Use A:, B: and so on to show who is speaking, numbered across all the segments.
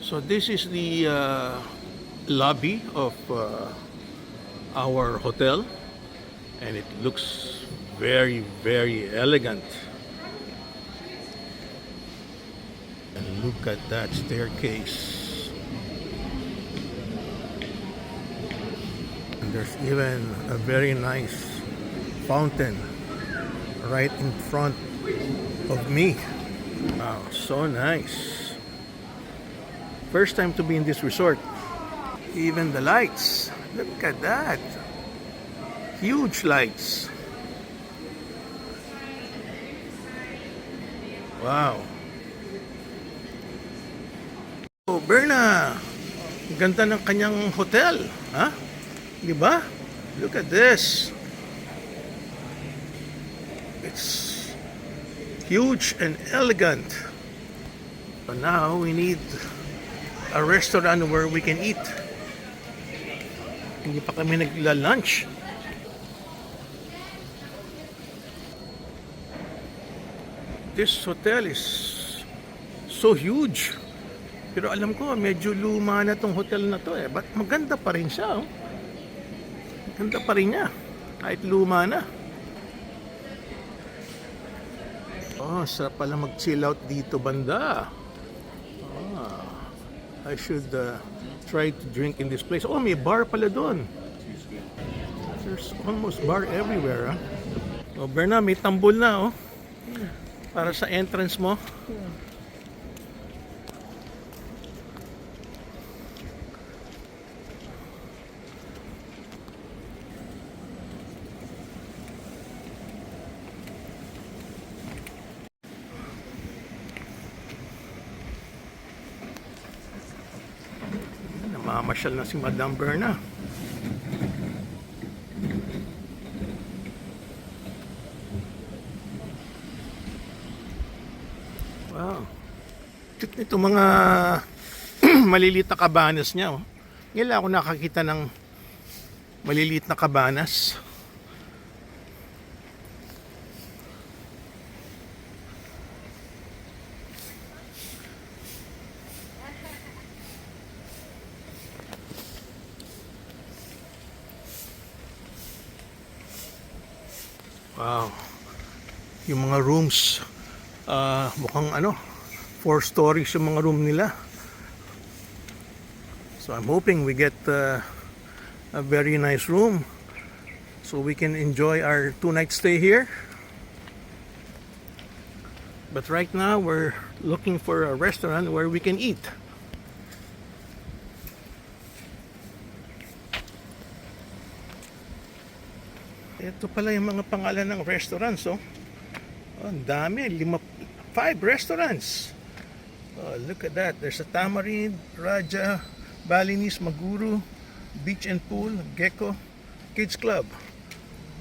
A: So this is the lobby of our hotel, and it looks very, very elegant. And look at that staircase. And there's even a very nice fountain right in front of me. Wow, so nice. First time to be in this resort. Even the lights. Look at that. Huge lights. Wow. Oh, Berna. Ganda ng kanyang hotel. Ha? Di ba? Look at this. It's huge and elegant. So now we need a restaurant where we can eat. Hindi pa kami nagla-lunch. This hotel is so huge. Pero alam ko, medyo luma na tong hotel na to eh. But maganda pa rin siya. Oh. Maganda pa rin niya. Kahit luma na. Oh, sarap pala mag-chill out dito banda. I should try to drink in this place. Oh, may bar pala doon. There's almost bar everywhere. Oh, Berna, may tambol na oh. Para sa entrance mo. Namamasyal na si Madam Berna. Wow. Cute nito mga maliliit na cabanas niya. Oh. Ngayon ako nakakita ng maliliit na cabanas. Wow. Yung mga rooms mukhang 4 stories yung mga room nila. So I'm hoping we get a very nice room so we can enjoy our 2-night stay here. But right now we're looking for a restaurant where we can eat. Ito pala yung mga pangalan ng restaurants, oh. Oh, ang dami, 5 restaurants. Oh, look at that. There's a Tamarind, Raja, Balinese, Maguru, Beach and Pool, Gecko, Kids Club.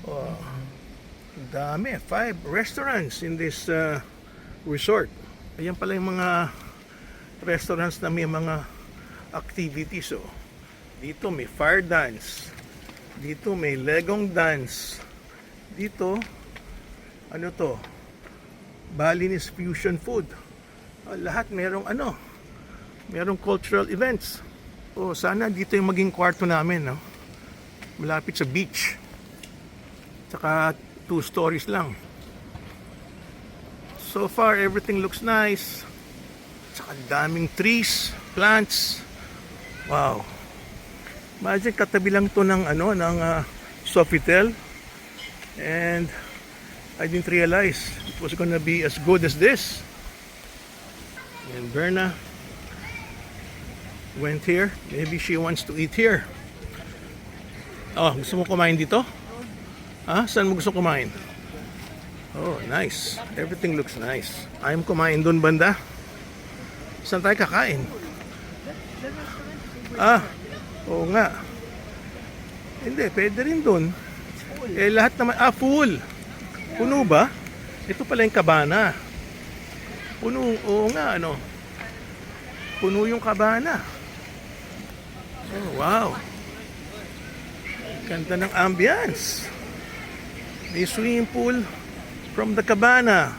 A: Oh, ang dami, 5 restaurants in this resort. Ayan pala yung mga restaurants na may mga activities. Oh. Dito may fire dance. Dito may legong dance. Dito, ano to? Balinese fusion food. Oh, lahat merong merong cultural events. Oh, sana dito yung maging kwarto namin, no? Malapit sa beach. Tsaka 2 stories lang. So far, everything looks nice. Tsaka daming trees, plants. Wow. Imagine katabi lang to ng Sofitel, and I didn't realize it was gonna be as good as this. And Berna went here. Maybe she wants to eat here. Oh, gusto mo kumain dito? Ah, saan mo gusto kumain? Oh, nice. Everything looks nice. I'm kumain doon banda. Saan tayo kakain? Ah, oo nga. Hindi, pwede rin doon. Eh, lahat naman, full. Puno ba? Ito pala yung kabana. Puno, oo nga, puno yung kabana. Oh, wow. Ganda ng ambience. May swimming pool from the cabana.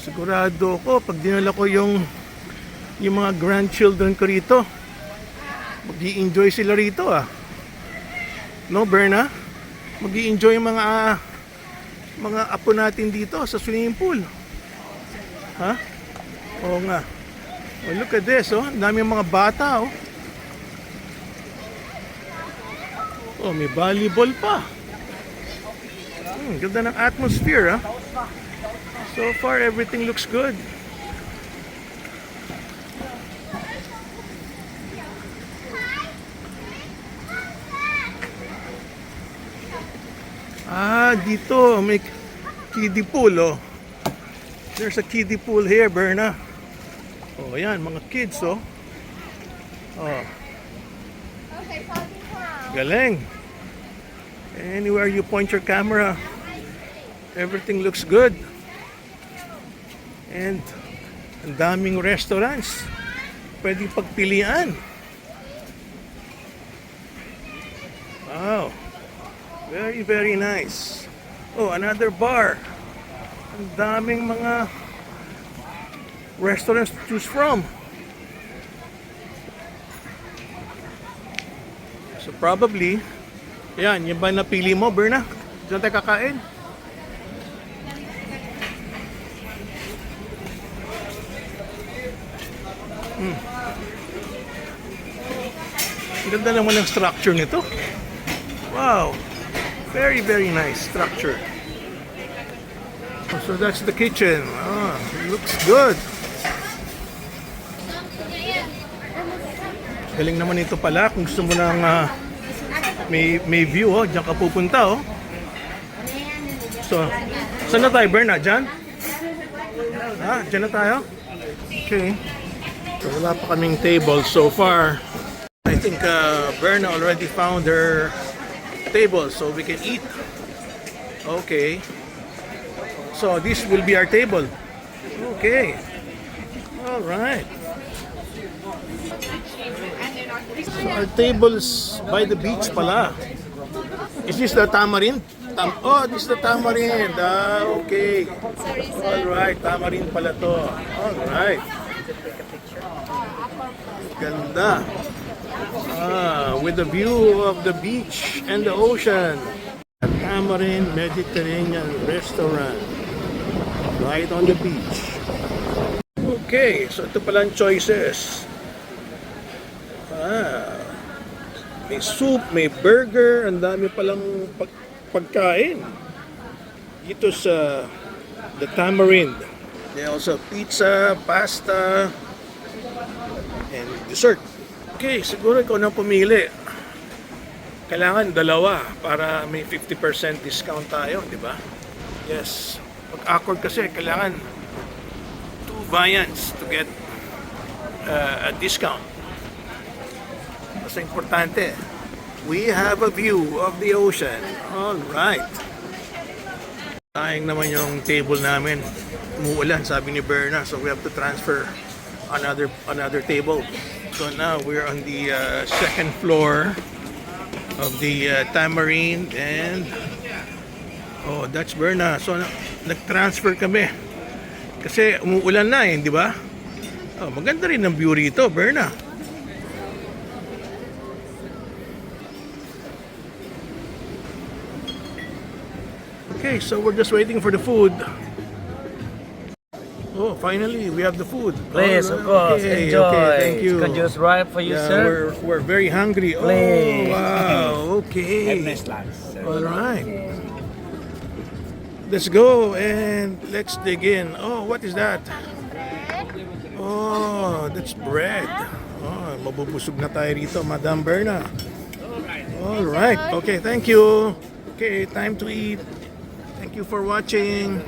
A: Sigurado ko, pag dinala ko yung yung mga grandchildren ko rito. Mag-i-enjoy sila rito ah. No, Berna? Mag-i-enjoy yung mga apo natin dito sa swimming pool. Ha? Oo nga. Oh, look at this, oh. Ang dami mga bata, oh. Oh, may volleyball pa. Ganda ng atmosphere, ah. So far, everything looks good. Dito may kiddie pool, oh. There's a kiddie pool here, Berna. Oh, yan, mga kids, oh. Oh. Galing. Anywhere you point your camera, everything looks good. And ang daming restaurants pwedeng pagpilian. Wow. Very, very nice. Oh, another bar. Ang daming mga restaurants to choose from. So probably, yan ba napili mo, Berna? Diyan tayo kakain? Ang ganda naman ng structure nito. Wow. Very, very nice structure. So that's the kitchen. It looks good. Galing naman ito pala kung gusto mo ng may view, oh. Diyan ka pupunta, oh. So, saan na tayo, Berna? Diyan? Diyan na tayo? Okay. So wala pa kaming table so far. I think Berna already found her table so we can eat. Okay. So this will be our table. Okay. All right. So our table's by the beach pala. Is this the tamarind? This is the tamarind. Okay. All right, tamarind pala to. All right. Ganda. With the view of the beach and the ocean. Tamarind Mediterranean Restaurant. Right on the beach. Okay, so ito pala ang choices. May soup, may burger, ang dami palang pagkain. Dito sa the Tamarind. They also pizza, pasta, and dessert. Okay, siguro ikaw nang pumili. Kailangan dalawa para may 50% discount tayo, di ba? Yes. Pag-accord kasi, kailangan 2 viands to get a discount. Kasi importante, we have a view of the ocean. All right. Sayang naman yung table namin. Umuulan, sabi ni Berna, so we have to transfer another table. So now we're on the second floor of the Tamarind, and that's Berna. So nag-transfer kami kasi umuulan na di ba? Maganda rin ang view rito, Berna. Okay, so we're just waiting for the food. Oh, finally, we have the food.
B: Please, of course, enjoy.
A: Okay, thank you.
B: Chicken juice right for you, sir.
A: We're very hungry.
B: Please.
A: Oh, wow. Okay.
B: Have nice lunch, sir.
A: All right. Let's go and let's dig in. Oh, what is that? Oh, that's bread. Oh, mabubusog na tayo rito, Madam Berna. All right. Okay, thank you. Okay, time to eat. Thank you for watching.